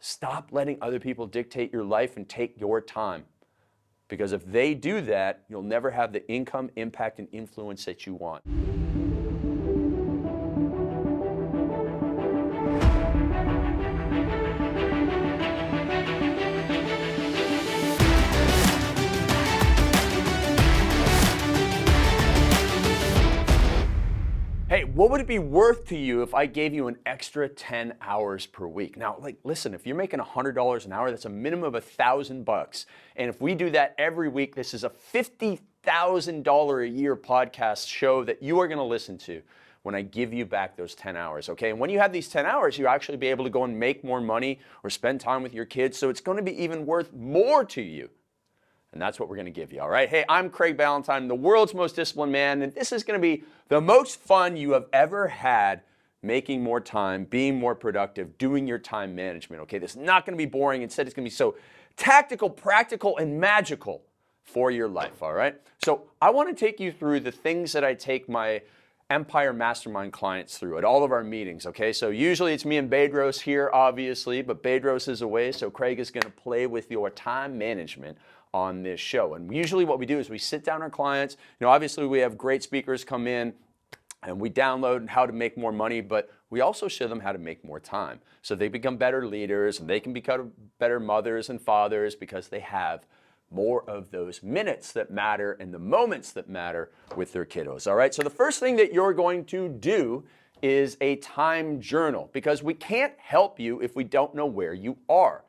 Stop letting other people dictate your life and take your time. Because if they do that, you'll never have the income, impact, and influence that you want. Hey, what would it be worth to you if I gave you an extra 10 hours per week? Now, listen, if you're making $100 an hour, that's a minimum of $1,000. And if we do that every week, this is a $50,000 a year podcast show that you are going to listen to when I give you back those 10 hours, okay? And when you have these 10 hours, you actually be able to go and make more money or spend time with your kids. So it's going to be even worth more to you. And that's what we're going to give you, all right? Hey, I'm Craig Ballantyne, the world's most disciplined man, and this is going to be the most fun you have ever had making more time, being more productive, doing your time management, okay? This is not going to be boring. Instead, it's going to be so tactical, practical, and magical for your life, all right? So I want to take you through the things that I take my Empire Mastermind clients through at all of our meetings, okay? So usually it's me and Bedros here, obviously, but Bedros is away, so Craig is going to play with your time management on this show. And usually what we do is we sit down our clients, obviously we have great speakers come in and we download how to make more money, but we also show them how to make more time. So they become better leaders and they can become better mothers and fathers because they have more of those minutes that matter and the moments that matter with their kiddos. All right, so the first thing that you're going to do is a time journal, because we can't help you if we don't know where you are.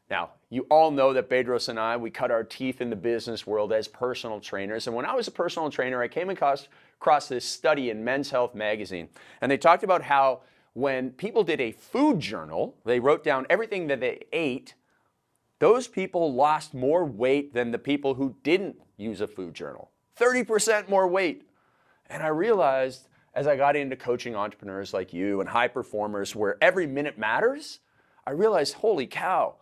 Now, you all know that Bedros and I, we cut our teeth in the business world as personal trainers. And when I was a personal trainer, I came across this study in Men's Health magazine. And they talked about how when people did a food journal, they wrote down everything that they ate, those people lost more weight than the people who didn't use a food journal. 30% more weight. And I realized as I got into coaching entrepreneurs like you and high performers where every minute matters, I realized, holy cow,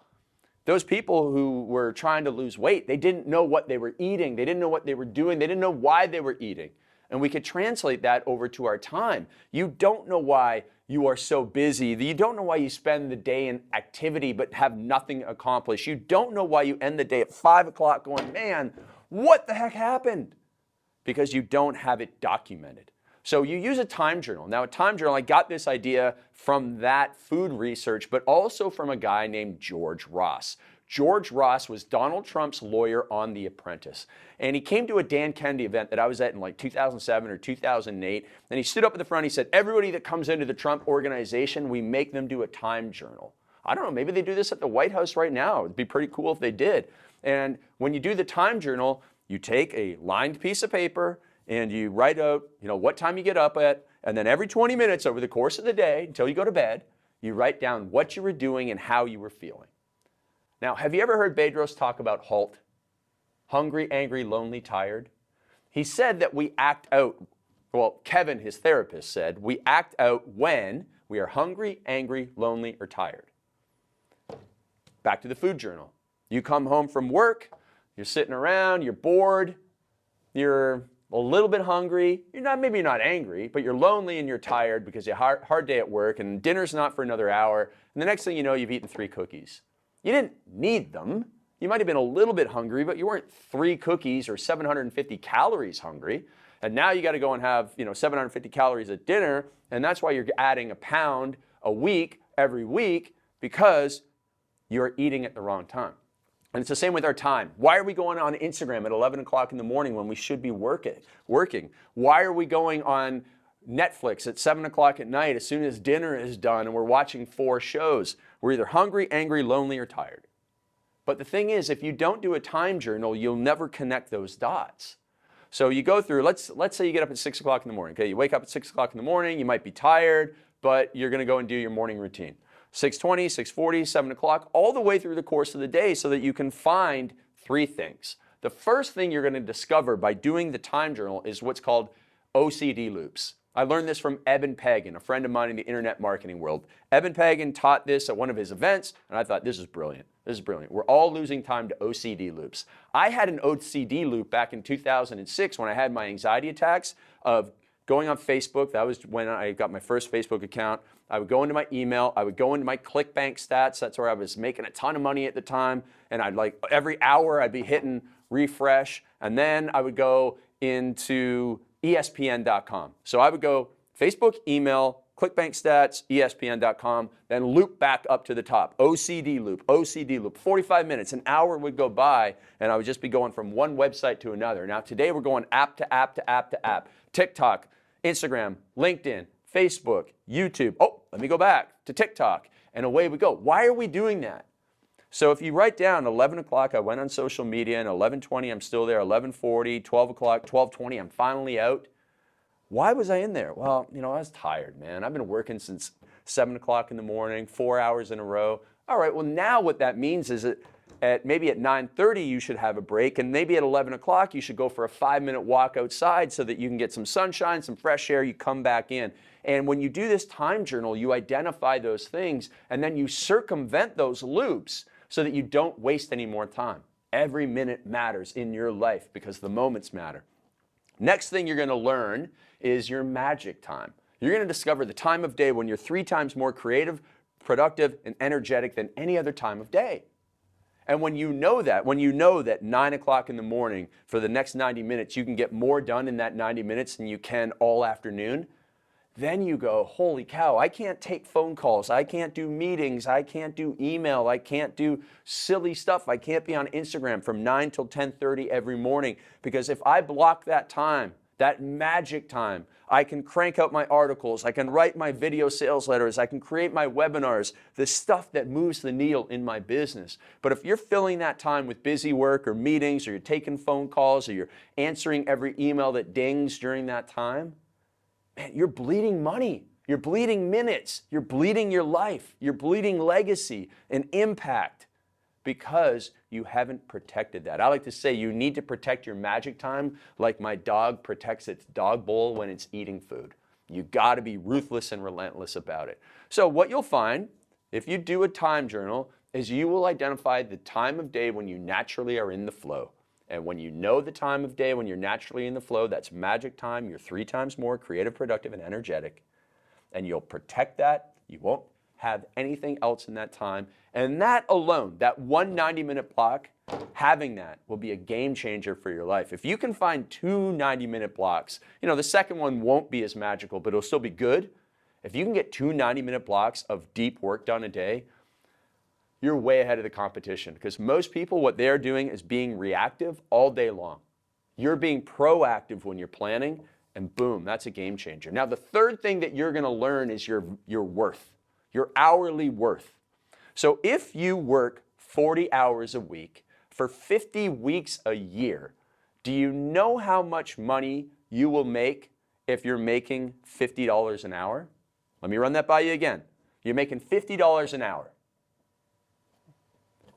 those people who were trying to lose weight, they didn't know what they were eating. They didn't know what they were doing. They didn't know why they were eating. And we could translate that over to our time. You don't know why you are so busy. You don't know why you spend the day in activity but have nothing accomplished. You don't know why you end the day at 5 o'clock going, man, what the heck happened? Because you don't have it documented. So you use a time journal. Now, a time journal, I got this idea from that food research, but also from a guy named George Ross. George Ross was Donald Trump's lawyer on The Apprentice. And he came to a Dan Kennedy event that I was at in like 2007 or 2008. And he stood up at the front. He said, everybody that comes into the Trump organization, we make them do a time journal. I don't know, maybe they do this at the White House right now. It'd be pretty cool if they did. And when you do the time journal, you take a lined piece of paper and you write out, what time you get up at, and then every 20 minutes over the course of the day until you go to bed, you write down what you were doing and how you were feeling. Now, have you ever heard Bedros talk about HALT? Hungry, angry, lonely, tired. He said that we act out, well, Kevin, his therapist, said, we act out when we are hungry, angry, lonely, or tired. Back to the food journal. You come home from work, you're sitting around, you're bored, you're a little bit hungry, maybe you're not angry, but you're lonely and you're tired because you had a hard day at work and dinner's not for another hour, and the next thing you know, you've eaten 3 cookies. You didn't need them. You might have been a little bit hungry, but you weren't 3 cookies or 750 calories hungry. And now you got to go and have 750 calories at dinner, and that's why you're adding a pound a week every week because you're eating at the wrong time. And it's the same with our time. Why are we going on Instagram at 11 o'clock in the morning when we should be working? Why are we going on Netflix at 7 o'clock at night as soon as dinner is done and we're watching 4 shows? We're either hungry, angry, lonely, or tired. But the thing is, if you don't do a time journal, you'll never connect those dots. So you go through, let's say you get up at 6 o'clock in the morning. Okay, you wake up at 6 o'clock in the morning, you might be tired, but you're going to go and do your morning routine. 6:20, 6:40, 7 o'clock, all the way through the course of the day so that you can find 3 things. The first thing you're going to discover by doing the time journal is what's called OCD loops. I learned this from Eben Pagan, a friend of mine in the internet marketing world. Eben Pagan taught this at one of his events, and I thought, this is brilliant. This is brilliant. We're all losing time to OCD loops. I had an OCD loop back in 2006 when I had my anxiety attacks of going on Facebook. That was when I got my first Facebook account. I would go into my email, I would go into my ClickBank stats, that's where I was making a ton of money at the time, and I'd like every hour I'd be hitting refresh, and then I would go into ESPN.com. So I would go Facebook, email, ClickBank stats, ESPN.com, then loop back up to the top. OCD loop, 45 minutes, an hour would go by, and I would just be going from one website to another. Now today we're going app to app to app to app. TikTok, Instagram, LinkedIn, Facebook, YouTube. Oh, let me go back to TikTok, and away we go. Why are we doing that? So if you write down 11 o'clock, I went on social media, and 11:20, I'm still there, 11:40, 12 o'clock, 12:20, I'm finally out. Why was I in there? Well, I was tired, man. I've been working since 7 o'clock in the morning, 4 hours in a row. All right, well, now what that means is that maybe at 9:30 you should have a break, and maybe at 11 o'clock you should go for a 5-minute walk outside so that you can get some sunshine, some fresh air, you come back in. And when you do this time journal, you identify those things, and then you circumvent those loops so that you don't waste any more time. Every minute matters in your life because the moments matter. Next thing you're going to learn is your magic time. You're going to discover the time of day when you're 3 times more creative, productive, and energetic than any other time of day. And when you know that 9 o'clock in the morning for the next 90 minutes, you can get more done in that 90 minutes than you can all afternoon, then you go, holy cow, I can't take phone calls, I can't do meetings, I can't do email, I can't do silly stuff, I can't be on Instagram from 9 till 10:30 every morning, because if I block that time, that magic time, I can crank out my articles, I can write my video sales letters, I can create my webinars, the stuff that moves the needle in my business. But if you're filling that time with busy work or meetings, or you're taking phone calls, or you're answering every email that dings during that time, man, you're bleeding money, you're bleeding minutes, you're bleeding your life, you're bleeding legacy and impact because you haven't protected that. I like to say you need to protect your magic time like my dog protects its dog bowl when it's eating food. You got to be ruthless and relentless about it. So what you'll find if you do a time journal is you will identify the time of day when you naturally are in the flow. And when you know the time of day when you're naturally in the flow, that's magic time. You're 3 times more creative, productive, and energetic. And you'll protect that. You won't have anything else in that time. And that alone, that one 90-minute block, having that will be a game changer for your life. If you can find 2 90-minute blocks, the second one won't be as magical, but it'll still be good. If you can get 2 90-minute blocks of deep work done a day, you're way ahead of the competition, because most people, what they're doing is being reactive all day long. You're being proactive when you're planning, and boom, that's a game changer. Now, the third thing that you're going to learn is your worth, your hourly worth. So if you work 40 hours a week for 50 weeks a year, do you know how much money you will make if you're making $50 an hour? Let me run that by you again. You're making $50 an hour.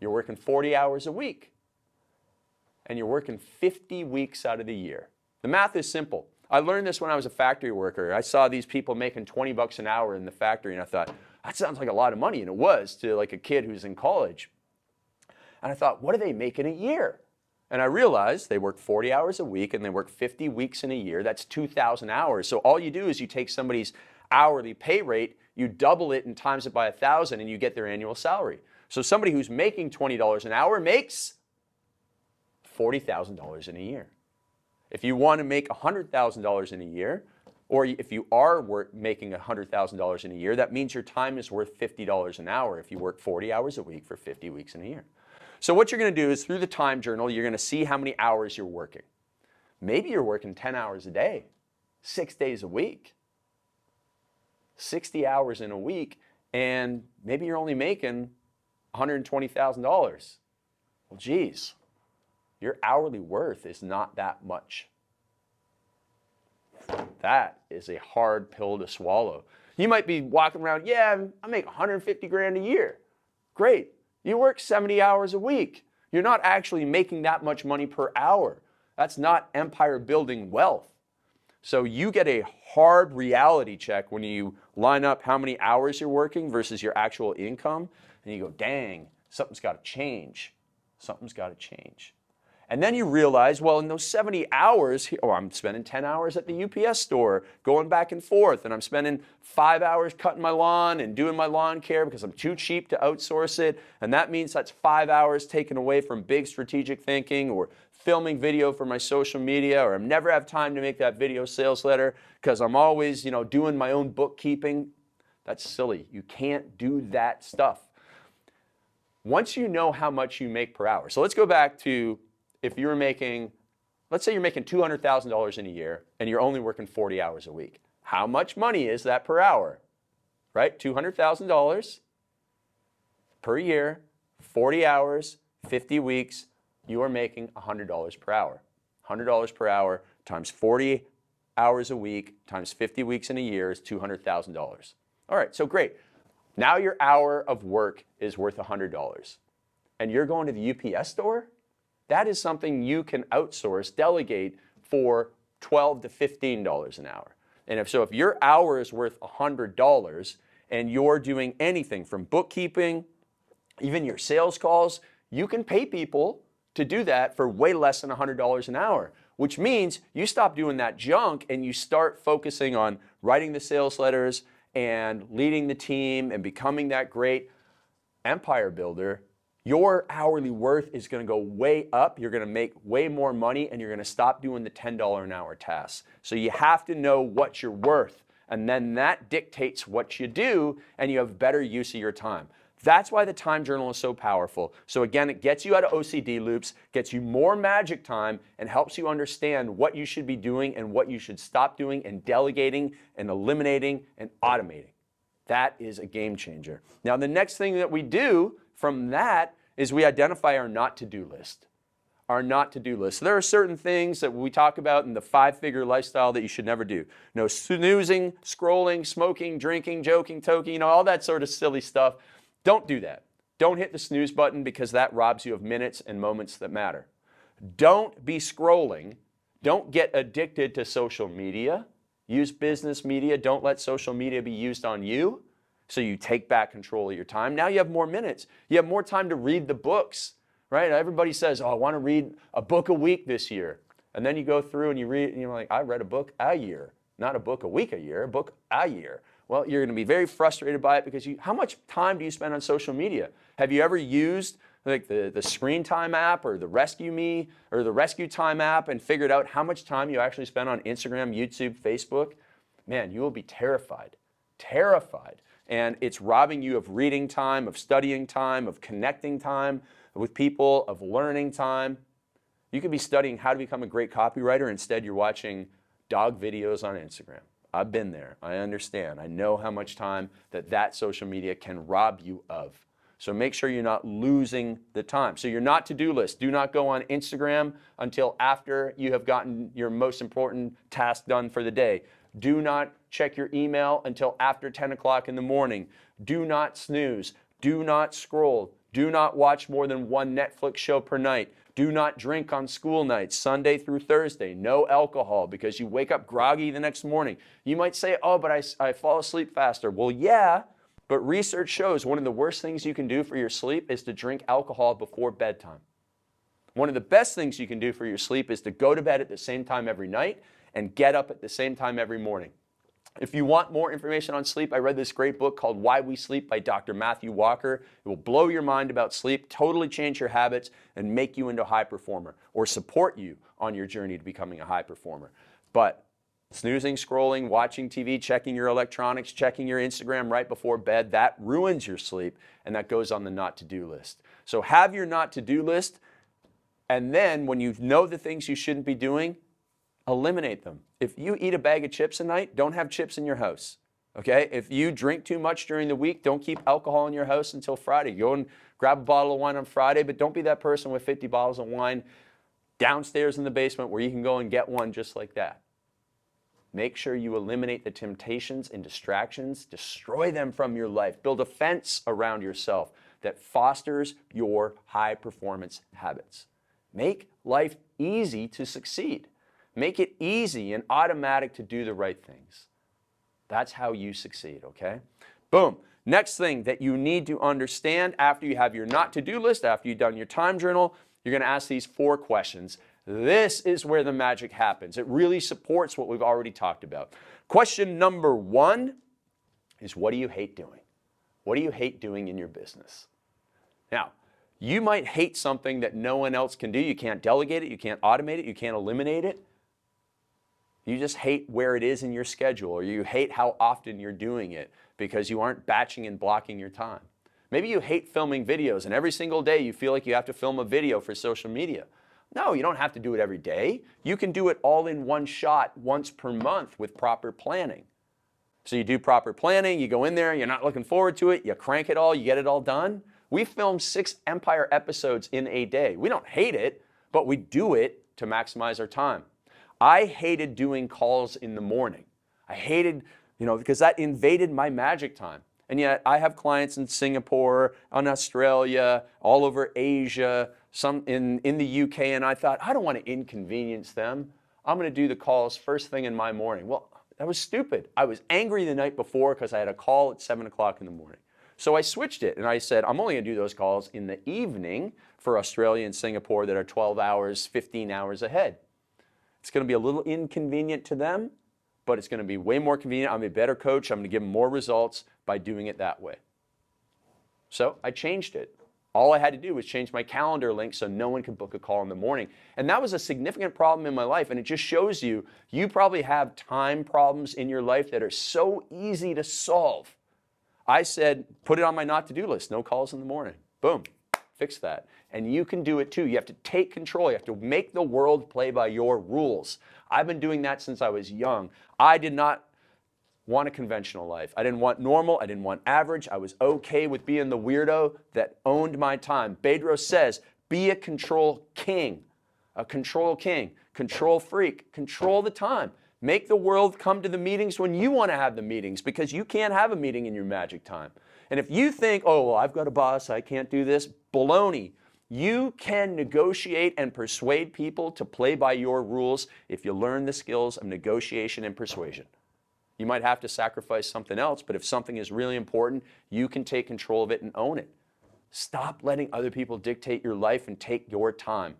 You're working 40 hours a week, and you're working 50 weeks out of the year. The math is simple. I learned this when I was a factory worker. I saw these people making 20 bucks an hour in the factory, and I thought, that sounds like a lot of money, and it was to like a kid who's in college. And I thought, what do they make in a year? And I realized they work 40 hours a week, and they work 50 weeks in a year. That's 2,000 hours. So all you do is you take somebody's hourly pay rate, you double it and times it by 1,000, and you get their annual salary. So somebody who's making $20 an hour makes $40,000 in a year. If you want to make $100,000 in a year, or if you are making $100,000 in a year, that means your time is worth $50 an hour if you work 40 hours a week for 50 weeks in a year. So what you're going to do is through the time journal, you're going to see how many hours you're working. Maybe you're working 10 hours a day, 6 days a week, 60 hours in a week, and maybe you're only making $120,000. Well, geez, your hourly worth is not that much. That is a hard pill to swallow. You might be walking around, yeah, I make 150 grand a year. Great. You work 70 hours a week. You're not actually making that much money per hour. That's not empire building wealth. So you get a hard reality check when you line up how many hours you're working versus your actual income, and you go, dang, something's got to change. Something's got to change. And then you realize, well, in those 70 hours, I'm spending 10 hours at the UPS store going back and forth, and I'm spending 5 hours cutting my lawn and doing my lawn care because I'm too cheap to outsource it. And that means that's 5 hours taken away from big strategic thinking or filming video for my social media, or I never have time to make that video sales letter because I'm always, doing my own bookkeeping. That's silly. You can't do that stuff. Once you know how much you make per hour. So let's go back to if you're making, let's say you're making $200,000 in a year and you're only working 40 hours a week. How much money is that per hour? Right? $200,000 per year, 40 hours, 50 weeks, you are making $100 per hour. $100 per hour times 40 hours a week times 50 weeks in a year is $200,000. All right, so great. Now your hour of work is worth $100. And you're going to the UPS store? That is something you can outsource, delegate for $12 to $15 an hour. And if your hour is worth $100 and you're doing anything from bookkeeping, even your sales calls, you can pay people to do that for way less than $100 an hour, which means you stop doing that junk and you start focusing on writing the sales letters and leading the team and becoming that great empire builder. Your hourly worth is going to go way up. You're going to make way more money, and you're going to stop doing the $10 an hour tasks. So you have to know what you're worth, and then that dictates what you do, and you have better use of your time. That's why the time journal is so powerful. So again, it gets you out of OCD loops, gets you more magic time, and helps you understand what you should be doing and what you should stop doing and delegating and eliminating and automating. That is a game changer. Now, the next thing that we do from that is we identify our not-to-do list. Our not-to-do list. So there are certain things that we talk about in the 5-figure lifestyle that you should never do. No snoozing, scrolling, smoking, drinking, joking, toking, all that sort of silly stuff. Don't do that. Don't hit the snooze button because that robs you of minutes and moments that matter. Don't be scrolling. Don't get addicted to social media. Use business media. Don't let social media be used on you. So you take back control of your time. Now you have more minutes. You have more time to read the books, right? Everybody says, I want to read a book a week this year. And then you go through and you read, and you're like, I read a book a year. Not a book a week a year, a book a year. Well, you're going to be very frustrated by it because how much time do you spend on social media? Have you ever used like the Screen Time app or the Rescue Me or the Rescue Time app and figured out how much time you actually spend on Instagram, YouTube, Facebook? Man, you will be terrified. Terrified. And it's robbing you of reading time, of studying time, of connecting time with people, of learning time. You could be studying how to become a great copywriter. Instead, you're watching dog videos on Instagram. I've been there. I understand. I know how much time that social media can rob you of. So make sure you're not losing the time. So your not to-do list. Do not go on Instagram until after you have gotten your most important task done for the day. Do not check your email until after 10 o'clock in the morning. Do not snooze. Do not scroll. Do not watch more than one Netflix show per night. Do not drink on school nights, Sunday through Thursday. No alcohol because you wake up groggy the next morning. You might say, oh, but I fall asleep faster. Well, yeah, but research shows one of the worst things you can do for your sleep is to drink alcohol before bedtime. One of the best things you can do for your sleep is to go to bed at the same time every night and get up at the same time every morning. If you want more information on sleep, I read this great book called Why We Sleep by Dr. Mathew Walker. It will blow your mind about sleep, totally change your habits, and make you into a high performer or support you on your journey to becoming a high performer. But snoozing, scrolling, watching TV, checking your electronics, checking your Instagram right before bed, that ruins your sleep, and that goes on the not-to-do list. So have your not-to-do list, and then when you know the things you shouldn't be doing, eliminate them. If you eat a bag of chips a night, don't have chips in your house. Okay? If you drink too much during the week, don't keep alcohol in your house until Friday. Go and grab a bottle of wine on Friday, but don't be that person with 50 bottles of wine downstairs in the basement where you can go and get one just like that. Make sure you eliminate the temptations and distractions. Destroy them from your life. Build a fence around yourself that fosters your high performance habits. Make life easy to succeed. Make it easy and automatic to do the right things. That's how you succeed, okay? Boom. Next thing that you need to understand after you have your not-to-do list, after you've done your time journal, You're going to ask these 4 questions. This is where the magic happens. It really supports what we've already talked about. Question number 1 is, what do you hate doing? What do you hate doing in your business? Now, you might hate something that no one else can do. You can't delegate it. You can't automate it. You can't eliminate it. You just hate where it is in your schedule, or you hate how often you're doing it because you aren't batching and blocking your time. Maybe you hate filming videos, and every single day you feel like you have to film a video for social media. No, you don't have to do it every day. You can do it all in one shot once per month with proper planning. So you do proper planning, you go in there, you're not looking forward to it, you crank it all, you get it all done. We film 6 Empire episodes in a day. We don't hate it, but we do it to maximize our time. I hated doing calls in the morning. I hated, because that invaded my magic time. And yet I have clients in Singapore, in Australia, all over Asia, some in the UK, and I thought, I don't want to inconvenience them. I'm going to do the calls first thing in my morning. Well, that was stupid. I was angry the night before because I had a call at 7 o'clock in the morning. So I switched it, and I said, I'm only going to do those calls in the evening for Australia and Singapore that are 12 hours, 15 hours ahead. It's going to be a little inconvenient to them, but it's going to be way more convenient. I'm a better coach. I'm going to give them more results by doing it that way. So I changed it. All I had to do was change my calendar link so no one could book a call in the morning. And that was a significant problem in my life. And it just shows you, you probably have time problems in your life that are so easy to solve. I said, put it on my not to-do list. No calls in the morning. Boom. Fix that. And you can do it too. You have to take control. You have to make the world play by your rules. I've been doing that since I was young. I did not want a conventional life. I didn't want normal. I didn't want average. I was okay with being the weirdo that owned my time. Bedros says, be a control king, control freak, control the time. Make the world come to the meetings when you want to have the meetings, because you can't have a meeting in your magic time. And if you think, oh, well, I've got a boss, I can't do this, baloney. You can negotiate and persuade people to play by your rules if you learn the skills of negotiation and persuasion. You might have to sacrifice something else, but if something is really important, you can take control of it and own it. Stop letting other people dictate your life and take your time.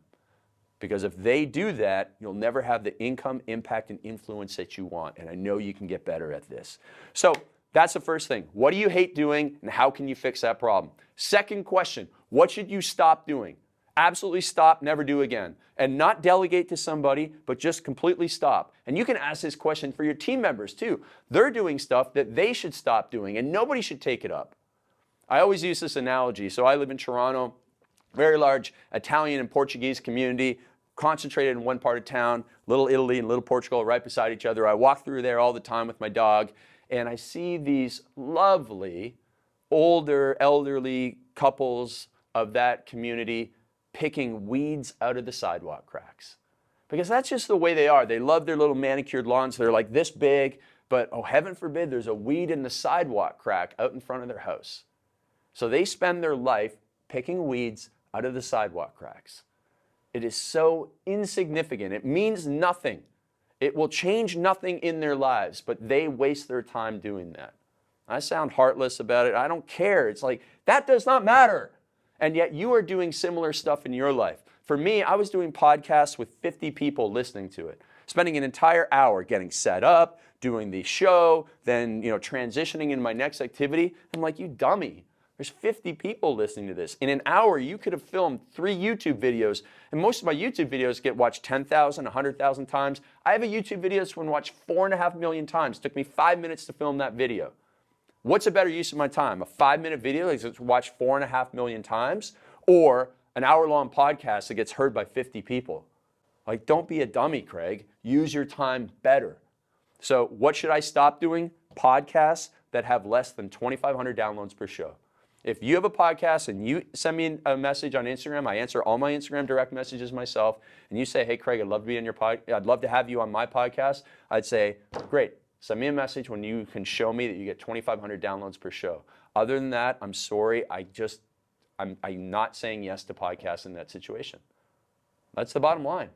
Because if they do that, you'll never have the income, impact, and influence that you want. And I know you can get better at this. So that's the first thing. What do you hate doing, and how can you fix that problem? Second question, what should you stop doing? Absolutely stop, never do again. And not delegate to somebody, but just completely stop. And you can ask this question for your team members too. They're doing stuff that they should stop doing, and nobody should take it up. I always use this analogy. So I live in Toronto, very large Italian and Portuguese community, concentrated in one part of town, Little Italy and Little Portugal right beside each other. I walk through there all the time with my dog, and I see these lovely, older, elderly couples of that community picking weeds out of the sidewalk cracks. Because that's just the way they are. They love their little manicured lawns. They're like this big, but oh, heaven forbid, there's a weed in the sidewalk crack out in front of their house. So they spend their life picking weeds out of the sidewalk cracks. It is so insignificant. It means nothing. It will change nothing in their lives, but they waste their time doing that. I sound heartless about it. I don't care. It's like, that does not matter. And yet you are doing similar stuff in your life. For me, I was doing podcasts with 50 people listening to it, spending an entire hour getting set up, doing the show, then transitioning into my next activity. I'm like, you dummy. There's 50 people listening to this. In an hour, you could have filmed 3 YouTube videos, and most of my YouTube videos get watched 10,000, 100,000 times. I have a YouTube video that's been watched 4.5 million times. It took me 5 minutes to film that video. What's a better use of my time? A 5-minute video that gets watched 4.5 million times, or an hour-long podcast that gets heard by 50 people? Like, don't be a dummy, Craig. Use your time better. So what should I stop doing? Podcasts that have less than 2,500 downloads per show. If you have a podcast and you send me a message on Instagram, I answer all my Instagram direct messages myself, and you say, hey, Craig, I'd love to be in your I'd love to have you on my podcast, I'd say, great. Send me a message when you can show me that you get 2,500 downloads per show. Other than that, I'm sorry. I'm not saying yes to podcasts in that situation. That's the bottom line.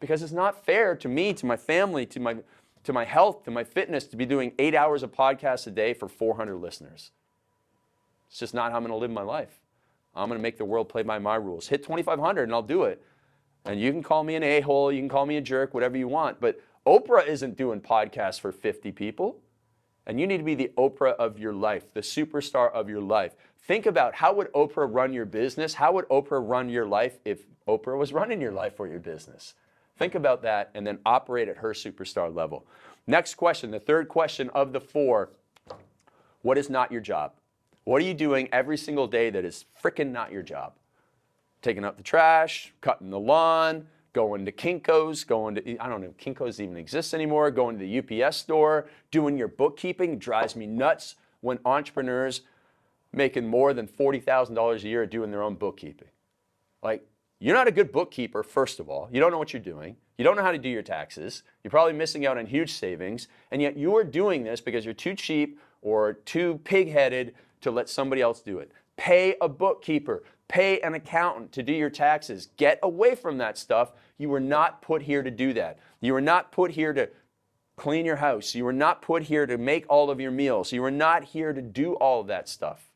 Because it's not fair to me, to my family, to my health, to my fitness, to be doing 8 hours of podcasts a day for 400 listeners. It's just not how I'm going to live my life. I'm going to make the world play by my rules. Hit 2,500 and I'll do it. And you can call me an a-hole, you can call me a jerk, whatever you want. But Oprah isn't doing podcasts for 50 people. And you need to be the Oprah of your life, the superstar of your life. Think about, how would Oprah run your business? How would Oprah run your life if Oprah was running your life or your business? Think about that and then operate at her superstar level. Next question, the third question of the 4. What is not your job? What are you doing every single day that is frickin' not your job? Taking out the trash, cutting the lawn, going to Kinko's, going to, I don't know if Kinko's even exists anymore, going to the UPS store, doing your bookkeeping. Drives me nuts when entrepreneurs making more than $40,000 a year are doing their own bookkeeping. Like, you're not a good bookkeeper, first of all. You don't know what you're doing. You don't know how to do your taxes. You're probably missing out on huge savings, and yet you are doing this because you're too cheap or too pig-headed to let somebody else do it. Pay a bookkeeper. Pay an accountant to do your taxes. Get away from that stuff. You were not put here to do that. You were not put here to clean your house. You were not put here to make all of your meals. You were not here to do all of that stuff.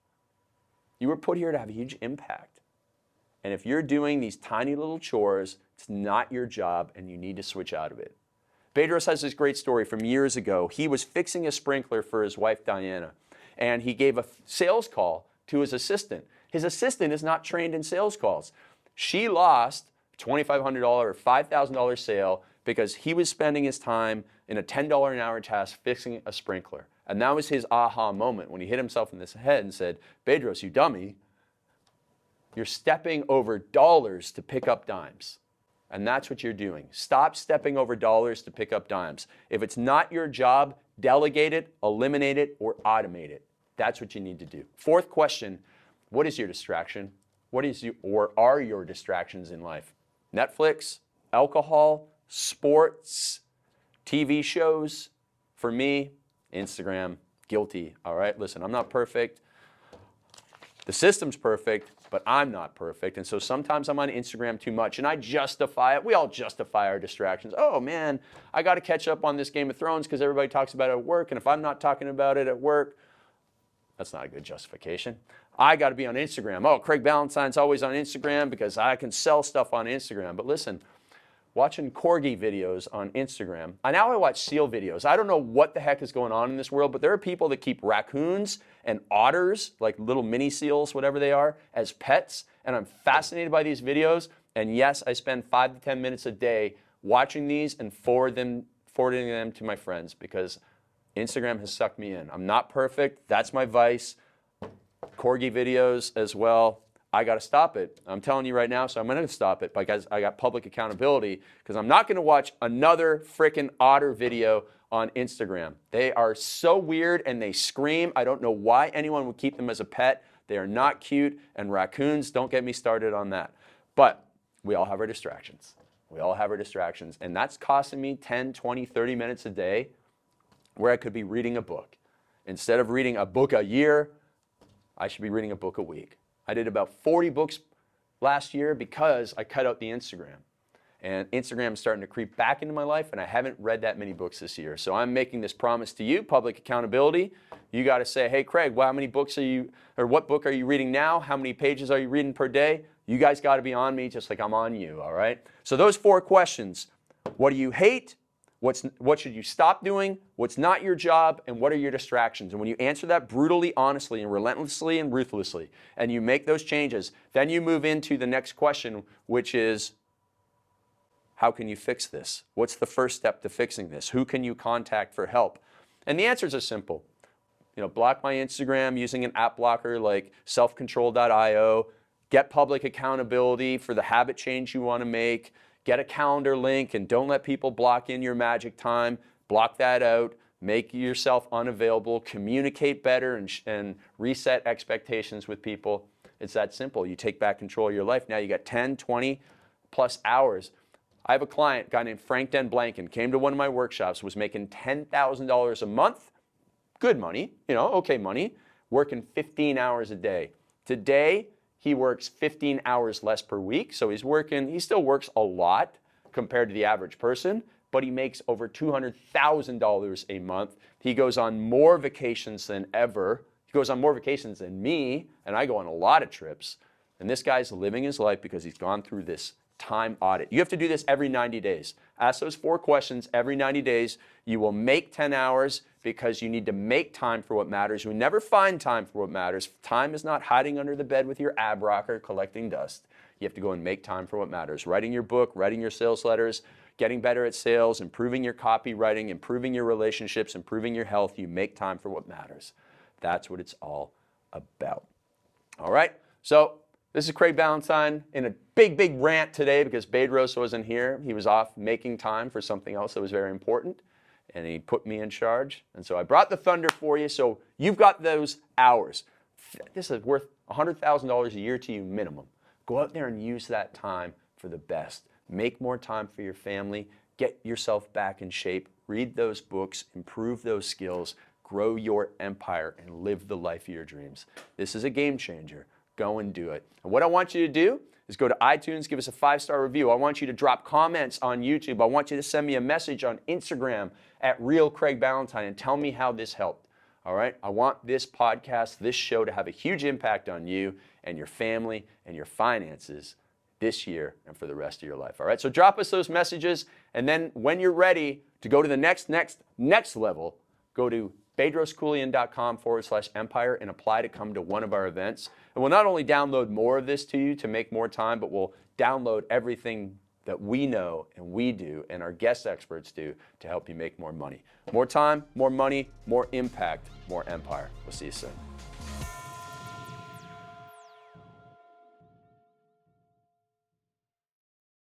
You were put here to have a huge impact. And if you're doing these tiny little chores, it's not your job and you need to switch out of it. Bedros has this great story from years ago. He was fixing a sprinkler for his wife, Diana, and he gave a sales call to his assistant. His assistant is not trained in sales calls. She lost $2,500 or $5,000 sale because he was spending his time in a $10 an hour task fixing a sprinkler. And that was his aha moment when he hit himself in the head and said, Bedros, you dummy, you're stepping over dollars to pick up dimes. And that's what you're doing. Stop stepping over dollars to pick up dimes. If it's not your job, delegate it, eliminate it, or automate it. That's what you need to do. Fourth question, what is your distraction? What is you, or are your distractions in life? Netflix, alcohol, sports, TV shows. For me, Instagram, guilty. All right, listen, I'm not perfect. The system's perfect, but I'm not perfect. And so sometimes I'm on Instagram too much and I justify it. We all justify our distractions. Oh man, I got to catch up on this Game of Thrones because everybody talks about it at work. And if I'm not talking about it at work, that's not a good justification. I got to be on Instagram. Oh, Craig Ballantyne's always on Instagram because I can sell stuff on Instagram. But listen, watching corgi videos on Instagram. Now I watch seal videos. I don't know what the heck is going on in this world, but there are people that keep raccoons and otters, like little mini seals, whatever they are, as pets. And I'm fascinated by these videos. And yes, I spend 5 to 10 minutes a day watching these and forwarding them to my friends because Instagram has sucked me in. I'm not perfect. That's my vice. Corgi videos as well. I got to stop it. I'm telling you right now, so I'm going to stop it because I got public accountability because I'm not going to watch another frickin' otter video on Instagram. They are so weird and they scream. I don't know why anyone would keep them as a pet. They are not cute, and raccoons, don't get me started on that. But we all have our distractions. We all have our distractions, and that's costing me 10, 20, 30 minutes a day where I could be reading a book. Instead of reading a book a year, I should be reading a book a week. I did about 40 books last year because I cut out the Instagram. And Instagram is starting to creep back into my life, and I haven't read that many books this year. So I'm making this promise to you, public accountability. You got to say, hey, Craig, well, how many books are you, or what book are you reading now? How many pages are you reading per day? You guys got to be on me just like I'm on you, all right? So those 4 questions. What do you hate? What should you stop doing? What's not your job? And what are your distractions? And when you answer that brutally, honestly, and relentlessly and ruthlessly, and you make those changes, then you move into the next question, which is, how can you fix this? What's the first step to fixing this? Who can you contact for help? And the answers are simple. Block my Instagram using an app blocker like selfcontrol.io. Get public accountability for the habit change you want to make. Get a calendar link and don't let people block in your magic time. Block that out. Make yourself unavailable. Communicate better and reset expectations with people. It's that simple. You take back control of your life. Now you got 10, 20 plus hours. I have a client, a guy named Frank Den Blanken, came to one of my workshops, was making $10,000 a month. Good money, okay money, working 15 hours a day. Today, he works 15 hours less per week, so he still works a lot compared to the average person, but he makes over $200,000 a month. He goes on more vacations than ever. He goes on more vacations than me, and I go on a lot of trips. And this guy's living his life because he's gone through this time audit. You have to do this every 90 days. Ask those 4 questions every 90 days. You will make 10 hours because you need to make time for what matters. You never find time for what matters. Time is not hiding under the bed with your ab rocker collecting dust. You have to go and make time for what matters. Writing your book, writing your sales letters, getting better at sales, improving your copywriting, improving your relationships, improving your health. You make time for what matters. That's what it's all about. All right, so this is Craig Ballantyne in a big rant today because Bedros wasn't here. He was off making time for something else that was very important, and he put me in charge. And so I brought the thunder for you, so you've got those hours. This is worth $100,000 a year to you minimum. Go out there and use that time for the best. Make more time for your family. Get yourself back in shape. Read those books. Improve those skills. Grow your empire and live the life of your dreams. This is a game changer. Go and do it. And what I want you to do is go to iTunes, give us a 5-star review. I want you to drop comments on YouTube. I want you to send me a message on Instagram at @RealCraigBallantyne and tell me how this helped. All right? I want this podcast, this show to have a huge impact on you and your family and your finances this year and for the rest of your life. All right? So drop us those messages, and then when you're ready to go to the next level, go to bedroskulian.com/empire and apply to come to one of our events. And we'll not only download more of this to you to make more time, but we'll download everything that we know and we do and our guest experts do to help you make more money. More time, more money, more impact, more empire. We'll see you soon.